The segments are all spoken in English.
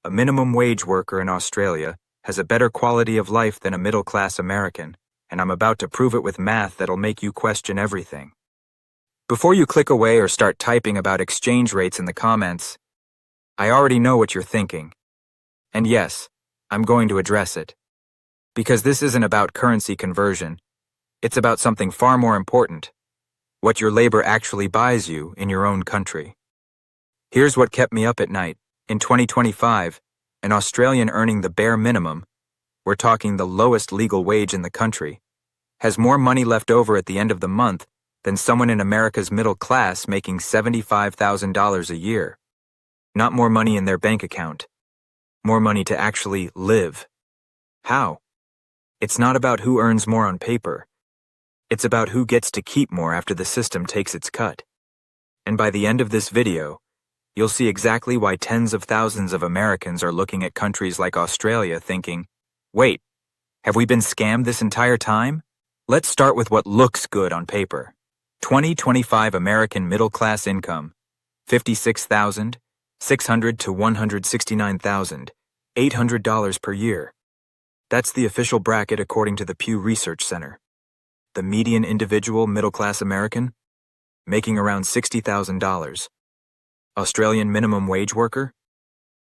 a minimum wage worker in Australia has a better quality of life than a middle-class American, and I'm about to prove it with math that'll make you question everything. Before you click away or start typing about exchange rates in the comments, I already know what you're thinking. And yes, I'm going to address it. Because this isn't about currency conversion. It's about something far more important: what your labor actually buys you in your own country. Here's what kept me up at night. In 2025, an Australian earning the bare minimum, we're talking the lowest legal wage in the country, has more money left over at the end of the month than someone in America's middle class making $75,000 a year. Not more money in their bank account. More money to actually live. How? It's not about who earns more on paper. It's about who gets to keep more after the system takes its cut. And by the end of this video, you'll see exactly why tens of thousands of Americans are looking at countries like Australia thinking, wait, have we been scammed this entire time? Let's start with what looks good on paper. 2025 American middle-class income, $56,600 to $169,800 per year. That's the official bracket according to the Pew Research Center. The median individual middle-class American, making around $60,000. Australian minimum wage worker,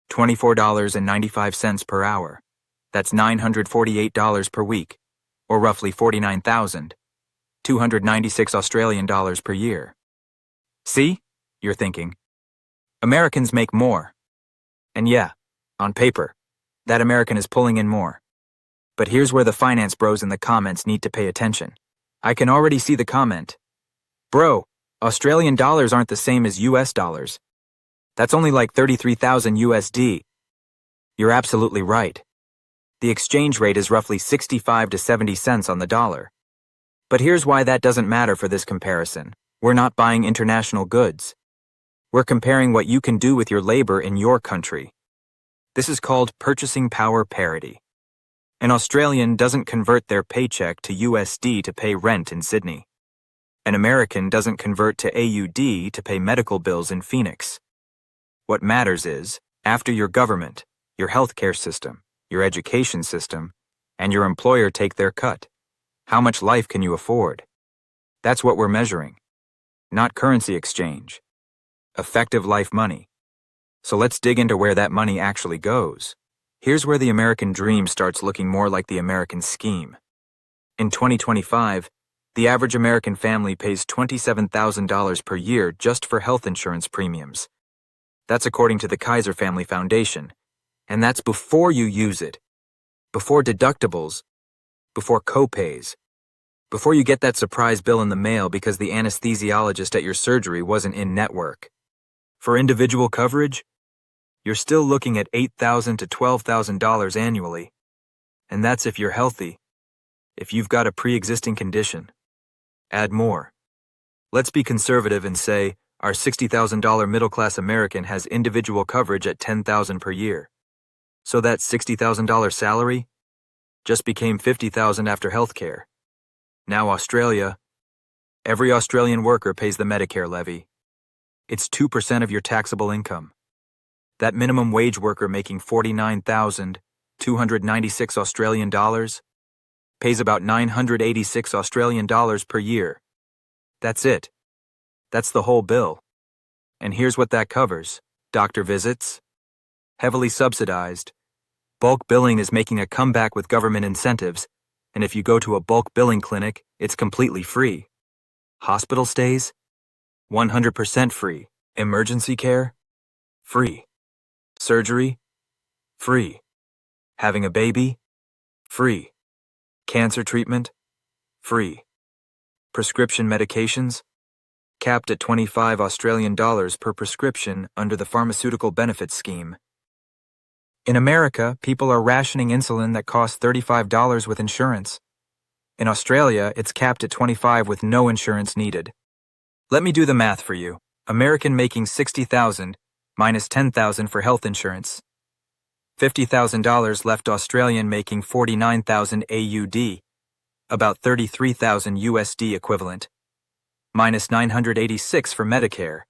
$24.95 per hour. That's $948 per week, or roughly 49,296 Australian dollars per year. See? You're thinking. Americans make more. And yeah, on paper, that American is pulling in more. But here's where the finance bros in the comments need to pay attention. I can already see the comment. Bro, Australian dollars aren't the same as US dollars. That's only like 33,000 USD. You're absolutely right. The exchange rate is roughly 65 to 70 cents on the dollar. But here's why that doesn't matter for this comparison. We're not buying international goods. We're comparing what you can do with your labor in your country. This is called purchasing power parity. An Australian doesn't convert their paycheck to USD to pay rent in Sydney. An American doesn't convert to AUD to pay medical bills in Phoenix. What matters is, after your government, your healthcare system, your education system, and your employer take their cut, how much life can you afford? That's what we're measuring. Not currency exchange. Effective life money. So let's dig into where that money actually goes. Here's where the American dream starts looking more like the American scheme. In 2025, the average American family pays $27,000 per year just for health insurance premiums. That's according to the Kaiser Family Foundation. And that's before you use it. Before deductibles. Before co-pays. Before you get that surprise bill in the mail because the anesthesiologist at your surgery wasn't in network. For individual coverage, you're still looking at $8,000 to $12,000 annually. And that's if you're healthy. If you've got a pre-existing condition. Add more. Let's be conservative and say our $60,000 middle-class American has individual coverage at $10,000 per year. So that $60,000 salary just became $50,000 after healthcare. Now Australia, every Australian worker pays the Medicare levy. It's 2% of your taxable income. That minimum wage worker making 49,296 Australian dollars pays about 986 Australian dollars per year. That's it. That's the whole bill. And here's what that covers. Doctor visits, heavily subsidized. Bulk billing is making a comeback with government incentives, and if you go to a bulk billing clinic, it's completely free. Hospital stays, 100% free. Emergency care, free. Surgery, free. Having a baby, free. Cancer treatment, free. Prescription medications, capped at 25 Australian dollars per prescription under the Pharmaceutical Benefits Scheme. In America, people are rationing insulin that costs $35 with insurance. In Australia, it's capped at $25 with no insurance needed. Let me do the math for you. American making $60,000 minus $10,000 for health insurance. $50,000 left Australian making 49,000 AUD, about 33,000 USD equivalent. Minus 986 for Medicare,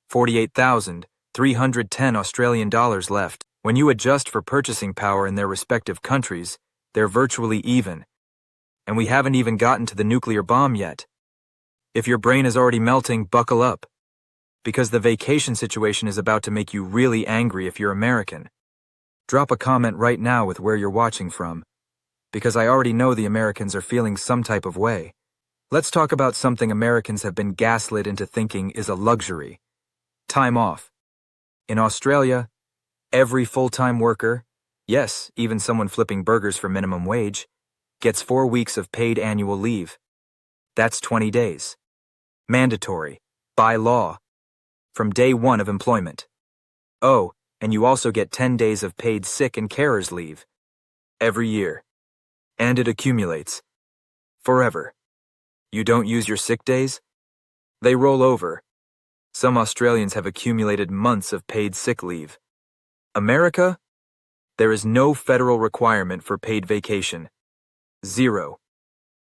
48,310 Australian dollars left. When you adjust for purchasing power in their respective countries, they're virtually even. And we haven't even gotten to the nuclear bomb yet. If your brain is already melting, buckle up. Because the vacation situation is about to make you really angry if you're American. Drop a comment right now with where you're watching from. Because I already know the Americans are feeling some type of way. Let's talk about something Americans have been gaslit into thinking is a luxury. Time off. In Australia, every full-time worker, yes, even someone flipping burgers for minimum wage, gets 4 weeks of paid annual leave. That's 20 days. Mandatory, by law, from day one of employment. Oh, and you also get 10 days of paid sick and carers leave. Every year. And it accumulates. Forever. You don't use your sick days? They roll over. Some Australians have accumulated months of paid sick leave. America? There is no federal requirement for paid vacation. Zero.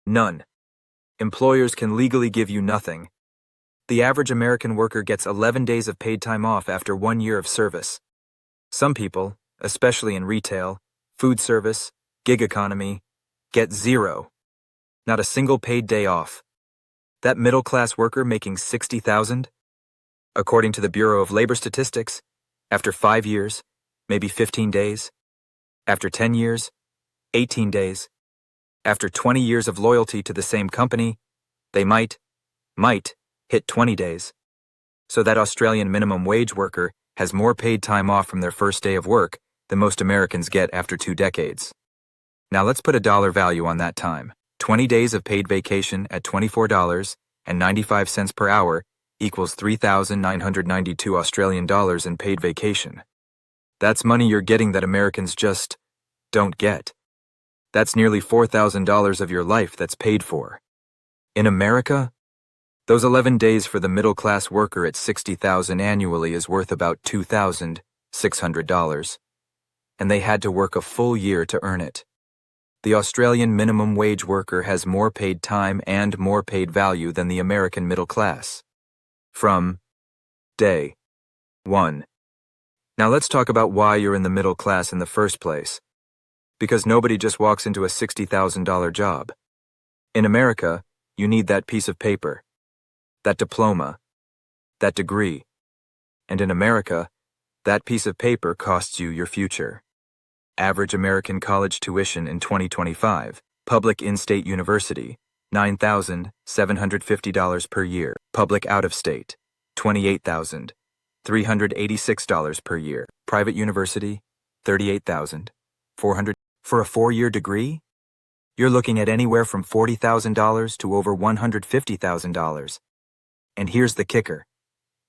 None. Employers can legally give you nothing. The average American worker gets 11 days of paid time off after 1 year of service. Some people, especially in retail, food service, gig economy, get zero. Not a single paid day off. That middle-class worker making $60,000? According to the Bureau of Labor Statistics, after 5 years, maybe 15 days. After 10 years, 18 days. After 20 years of loyalty to the same company, they might hit 20 days. So that Australian minimum wage worker has more paid time off from their first day of work than most Americans get after 2 decades. Now let's put a dollar value on that time. 20 days of paid vacation at $24.95 per hour equals 3,992 Australian dollars in paid vacation. That's money you're getting that Americans just don't get. That's nearly $4,000 of your life that's paid for. In America, those 11 days for the middle-class worker at $60,000 annually is worth about $2,600. And they had to work a full year to earn it. The Australian minimum wage worker has more paid time and more paid value than the American middle class. From day one. Now let's talk about why you're in the middle class in the first place. Because nobody just walks into a $60,000 job. In America, you need that piece of paper, that diploma, that degree. And in America, that piece of paper costs you your future. Average American college tuition in 2025, public in-state university, $9,750 per year. Public out-of-state, $28,386 per year. Private university, $38,400. For a 4-year degree, you're looking at anywhere from $40,000 to over $150,000. And here's the kicker.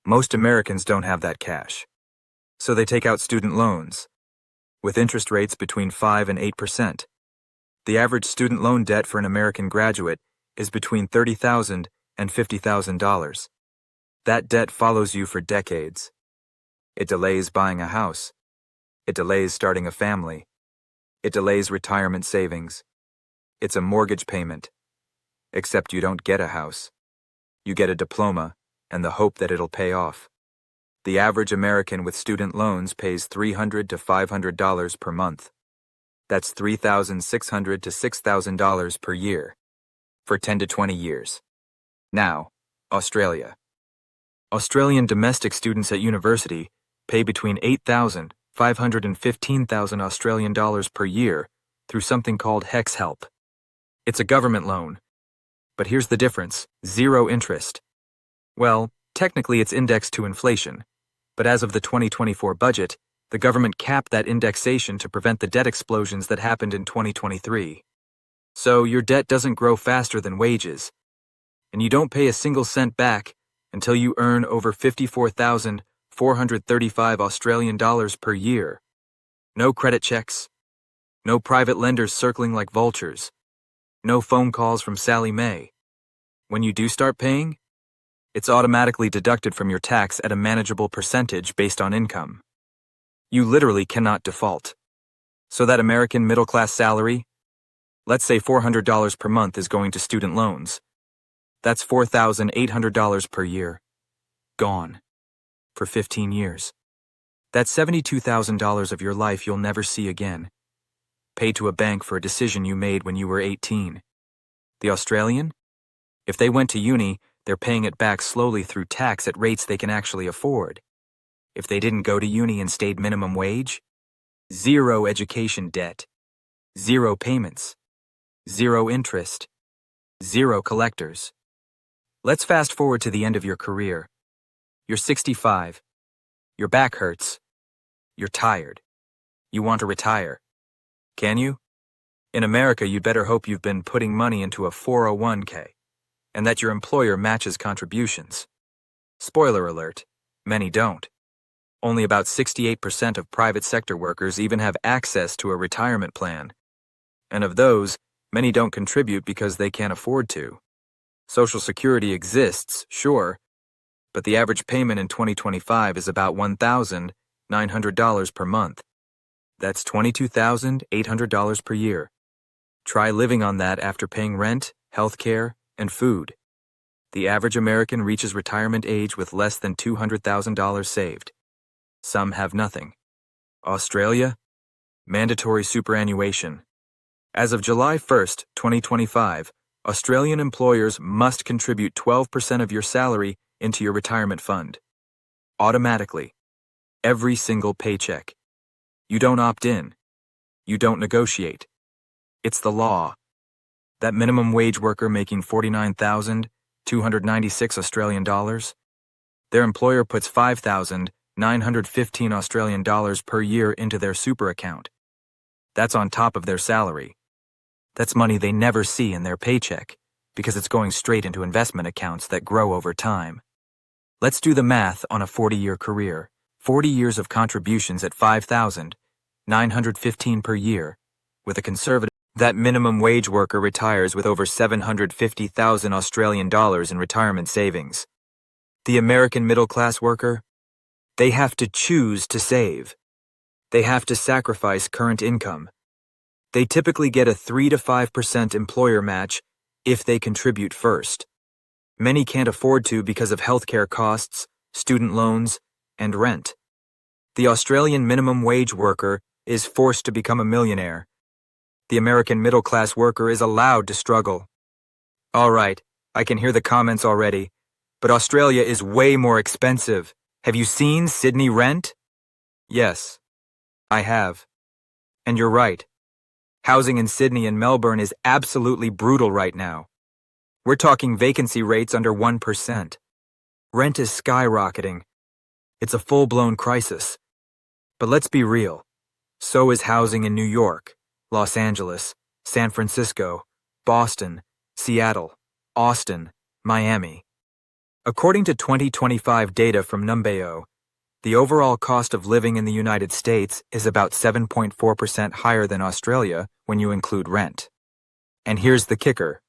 Most Americans don't have that cash. So they take out student loans, with interest rates between 5 and 8%. The average student loan debt for an American graduate is between $30,000 and $50,000. That debt follows you for decades. It delays buying a house. It delays starting a family. It delays retirement savings. It's a mortgage payment. Except you don't get a house. You get a diploma and the hope that it'll pay off. The average American with student loans pays $300 to $500 per month. That's $3,600 to $6,000 per year, for 10 to 20 years. Now, Australia. Australian domestic students at university pay between $8,500 and $15,000 Australian dollars per year through something called HECS Help. It's a government loan. But here's the difference: 0 interest. Well, technically it's indexed to inflation, but as of the 2024 budget, the government capped that indexation to prevent the debt explosions that happened in 2023. So your debt doesn't grow faster than wages, and you don't pay a single cent back until you earn over 54,435 Australian dollars per year. No credit checks, no private lenders circling like vultures, no phone calls from Sally Mae. When you do start paying, it's automatically deducted from your tax at a manageable percentage based on income. You literally cannot default. So that American middle-class salary, let's say $400 per month, is going to student loans. That's $4,800 per year. Gone. For 15 years. That's $72,000 of your life you'll never see again. Pay to a bank for a decision you made when you were 18. The Australian? If they went to uni, they're paying it back slowly through tax at rates they can actually afford. If they didn't go to uni and stayed minimum wage, zero education debt, zero payments, zero interest, zero collectors. Let's fast forward to the end of your career. You're 65. Your back hurts. You're tired. You want to retire. Can you? In America, you'd better hope you've been putting money into a 401k and that your employer matches contributions. Spoiler alert, many don't. Only about 68% of private sector workers even have access to a retirement plan. And of those, many don't contribute because they can't afford to. Social Security exists, sure, but the average payment in 2025 is about $1,900 per month. That's $22,800 per year. Try living on that after paying rent, health care, and food. The average American reaches retirement age with less than $200,000 saved. Some have nothing. Australia? Mandatory superannuation. As of July 1st, 2025, Australian employers must contribute 12% of your salary into your retirement fund. Automatically. Every single paycheck. You don't opt in. You don't negotiate. It's the law. That minimum wage worker making 49,296 Australian dollars, their employer puts 5,915 Australian dollars per year into their super account. That's on top of their salary. That's money they never see in their paycheck because it's going straight into investment accounts that grow over time. Let's do the math on a 40-year career. 40 years of contributions at $5,915 per year. With a conservative, that minimum wage worker retires with over 750,000 Australian dollars in retirement savings. The American middle-class worker? They have to choose to save. They have to sacrifice current income. They typically get a 3 to 5% employer match if they contribute first. Many can't afford to because of healthcare costs, student loans, and rent. The Australian minimum wage worker is forced to become a millionaire. The American middle-class worker is allowed to struggle. All right, I can hear the comments already, but Australia is way more expensive. Have you seen Sydney rent? Yes, I have. And you're right. Housing in Sydney and Melbourne is absolutely brutal right now. We're talking vacancy rates under 1%. Rent is skyrocketing. It's a full-blown crisis. But let's be real. So is housing in New York, Los Angeles, San Francisco, Boston, Seattle, Austin, Miami. According to 2025 data from Numbeo, the overall cost of living in the United States is about 7.4% higher than Australia when you include rent. And here's the kicker.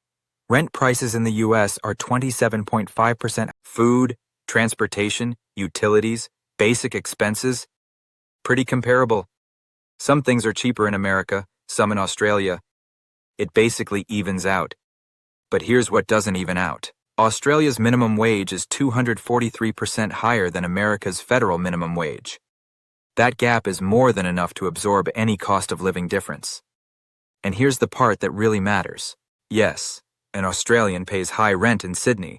Rent prices in the U.S. are 27.5%. Food, transportation, utilities, basic expenses. Pretty comparable. Some things are cheaper in America, some in Australia. It basically evens out. But here's what doesn't even out. Australia's minimum wage is 243% higher than America's federal minimum wage. That gap is more than enough to absorb any cost of living difference. And here's the part that really matters. Yes, an Australian pays high rent in Sydney,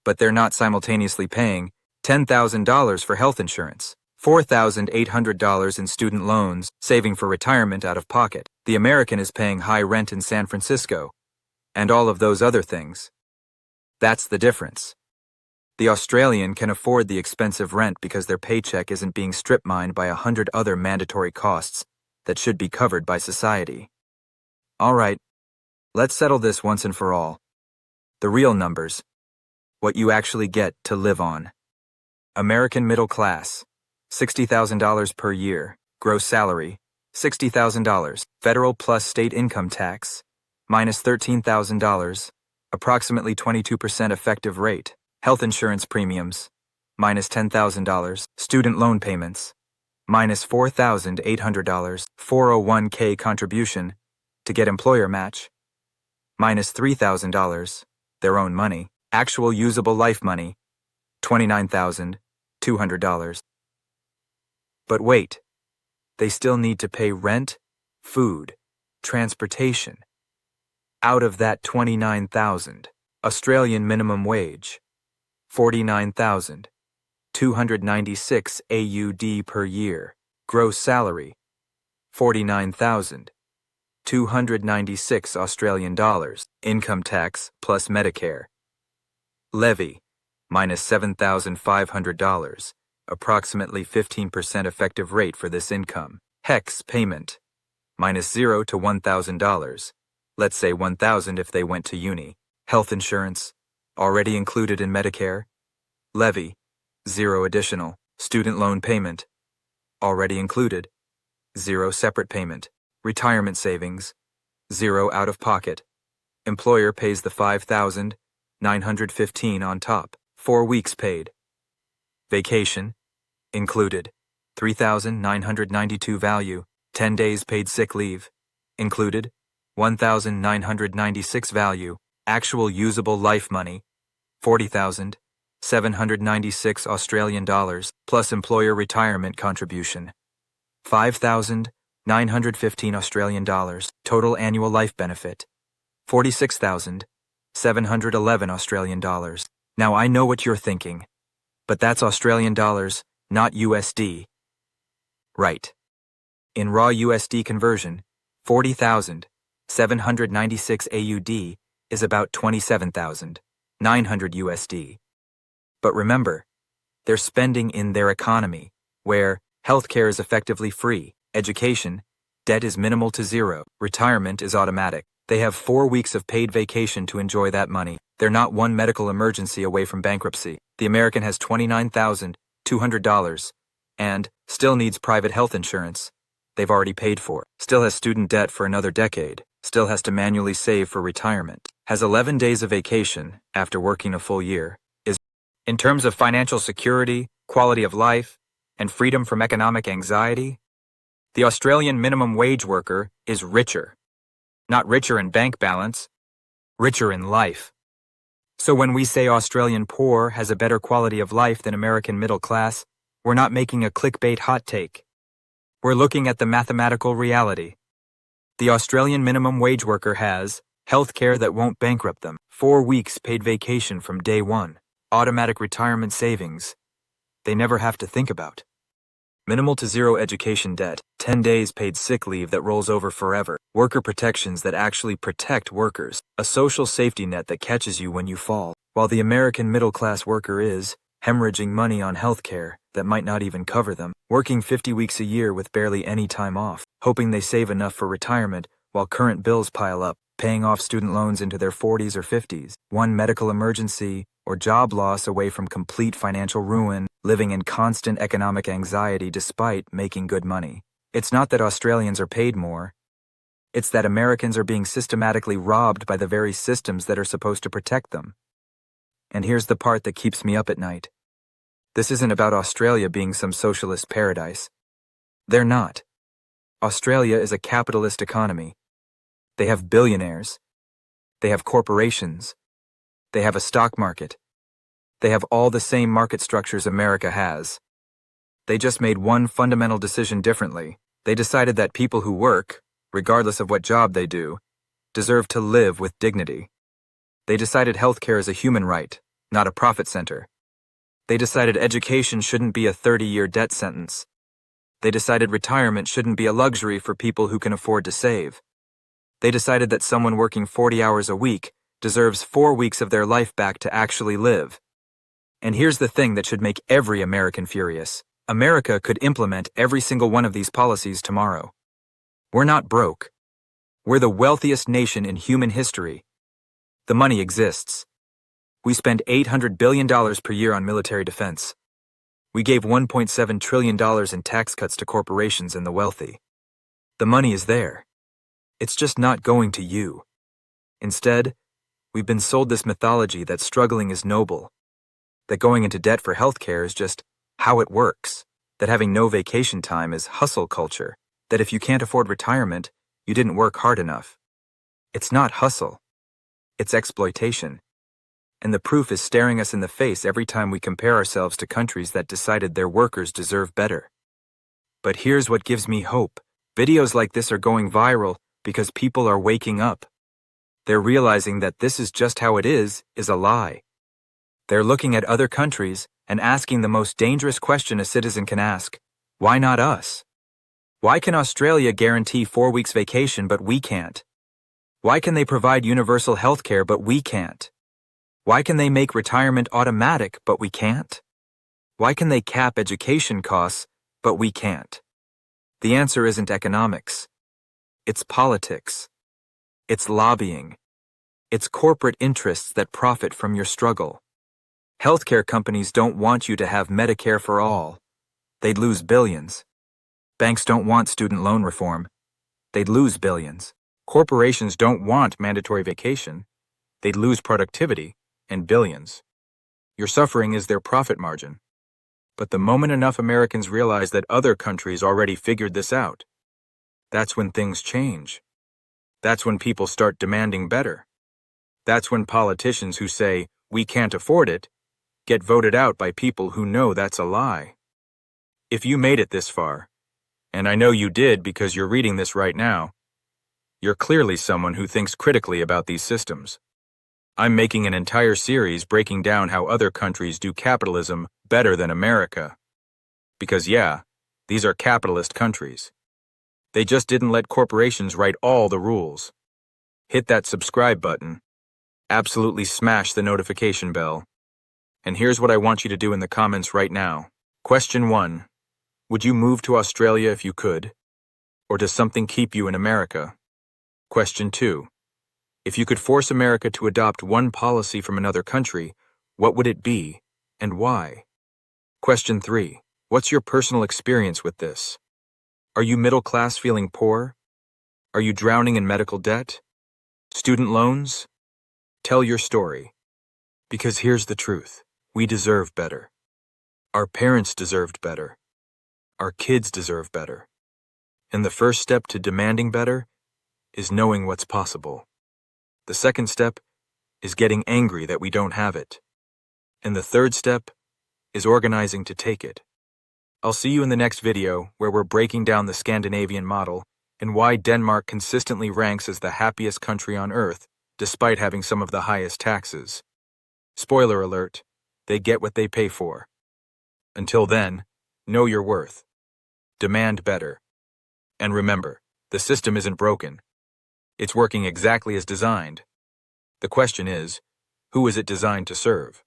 but they're not simultaneously paying $10,000 for health insurance, $4,800 in student loans, saving for retirement out of pocket. The American is paying high rent in San Francisco, and all of those other things. That's the difference. The Australian can afford the expensive rent because their paycheck isn't being strip-mined by 100 other mandatory costs that should be covered by society. All right, let's settle this once and for all. The real numbers. What you actually get to live on. American middle class, $60,000 per year. Gross salary, $60,000. Federal plus state income tax, minus $13,000. Approximately 22% effective rate. Health insurance premiums, minus $10,000. Student loan payments, minus $4,800. 401k contribution to get employer match, minus $3,000. Their own money. Actual usable life money, $29,200. But wait, they still need to pay rent, food, transportation. Out of that 29,000, Australian minimum wage, 49,296 AUD per year. Gross salary, 49,296 Australian dollars. Income tax plus Medicare. Levy, minus $7,500, approximately 15% effective rate for this income. HECS payment, minus $0 to $1,000. Let's say $1,000 if they went to uni. Health insurance, already included in Medicare. Levy, 0 additional. Student loan payment, already included. 0 separate payment. Retirement savings, 0 out of pocket. Employer pays the $5,915 on top. 4 weeks paid. Vacation, included. $3,992 value. 10 days paid sick leave, included. $1,996 value. Actual usable life money, 40,796 Australian dollars, plus employer retirement contribution, 5,915 Australian dollars. Total annual life benefit, 46,711 Australian dollars. Now I know what you're thinking, but that's Australian dollars, not USD. Right. In raw USD conversion, 40,796 AUD is about 27,900 USD. But remember, they're spending in their economy, where healthcare is effectively free, education, debt is minimal to zero, retirement is automatic. They have 4 weeks of paid vacation to enjoy that money. They're not one medical emergency away from bankruptcy. The American has $29,200 and still needs private health insurance they've already paid for, still has student debt for another decade, still has to manually save for retirement, has 11 days of vacation after working a full year, is, in terms of financial security, quality of life, and freedom from economic anxiety, the Australian minimum wage worker is richer. Not richer in bank balance, richer in life. So when we say Australian poor has a better quality of life than American middle class, we're not making a clickbait hot take. We're looking at the mathematical reality. The Australian minimum wage worker has health care that won't bankrupt them, 4 weeks paid vacation from day one, automatic retirement savings they never have to think about, minimal to zero education debt, 10 days paid sick leave that rolls over forever, worker protections that actually protect workers, a social safety net that catches you when you fall, while the American middle-class worker is hemorrhaging money on health care that might not even cover them, working 50 weeks a year with barely any time off, hoping they save enough for retirement while current bills pile up, paying off student loans into their 40s or 50s, one medical emergency or job loss away from complete financial ruin, living in constant economic anxiety despite making good money. It's not that Australians are paid more. It's that Americans are being systematically robbed by the very systems that are supposed to protect them. And here's the part that keeps me up at night. This isn't about Australia being some socialist paradise. They're not. Australia is a capitalist economy. They have billionaires. They have corporations. They have a stock market. They have all the same market structures America has. They just made one fundamental decision differently. They decided that people who work, regardless of what job they do, deserve to live with dignity. They decided healthcare is a human right, not a profit center. They decided education shouldn't be a 30-year debt sentence. They decided retirement shouldn't be a luxury for people who can afford to save. They decided that someone working 40 hours a week deserves 4 weeks of their life back to actually live. And here's the thing that should make every American furious. America could implement every single one of these policies tomorrow. We're not broke. We're the wealthiest nation in human history. The money exists. We spend $800 billion per year on military defense. We gave $1.7 trillion in tax cuts to corporations and the wealthy. The money is there. It's just not going to you. Instead, we've been sold this mythology that struggling is noble, that going into debt for healthcare is just how it works, that having no vacation time is hustle culture, that if you can't afford retirement, you didn't work hard enough. It's not hustle. It's exploitation. And the proof is staring us in the face every time we compare ourselves to countries that decided their workers deserve better. But here's what gives me hope. Videos like this are going viral because people are waking up. They're realizing that this is just how it is a lie. They're looking at other countries and asking the most dangerous question a citizen can ask. Why not us? Why can Australia guarantee 4 weeks vacation but we can't? Why can they provide universal health care but we can't? Why can they make retirement automatic but we can't? Why can they cap education costs but we can't? The answer isn't economics. It's politics. It's lobbying. It's corporate interests that profit from your struggle. Healthcare companies don't want you to have Medicare for all. They'd lose billions. Banks don't want student loan reform. They'd lose billions. Corporations don't want mandatory vacation. They'd lose productivity and billions. Your suffering is their profit margin. But the moment enough Americans realize that other countries already figured this out, that's when things change. That's when people start demanding better. That's when politicians who say, "We can't afford it," get voted out by people who know that's a lie. If you made it this far, and I know you did because you're reading this right now, you're clearly someone who thinks critically about these systems. I'm making an entire series breaking down how other countries do capitalism better than America. Because yeah, these are capitalist countries. They just didn't let corporations write all the rules. Hit that subscribe button. Absolutely smash the notification bell. And here's what I want you to do in the comments right now. Question 1. Would you move to Australia if you could? Or does something keep you in America? Question 2. If you could force America to adopt one policy from another country, what would it be, and why? Question 3. What's your personal experience with this? Are you middle class feeling poor? Are you drowning in medical debt? Student loans? Tell your story. Because here's the truth. We deserve better. Our parents deserved better. Our kids deserve better. And the first step to demanding better is knowing what's possible. The second step is getting angry that we don't have it. And the third step is organizing to take it. I'll see you in the next video where we're breaking down the Scandinavian model and why Denmark consistently ranks as the happiest country on earth despite having some of the highest taxes. Spoiler alert, they get what they pay for. Until then, know your worth. Demand better. And remember, the system isn't broken. It's working exactly as designed. The question is, who is it designed to serve?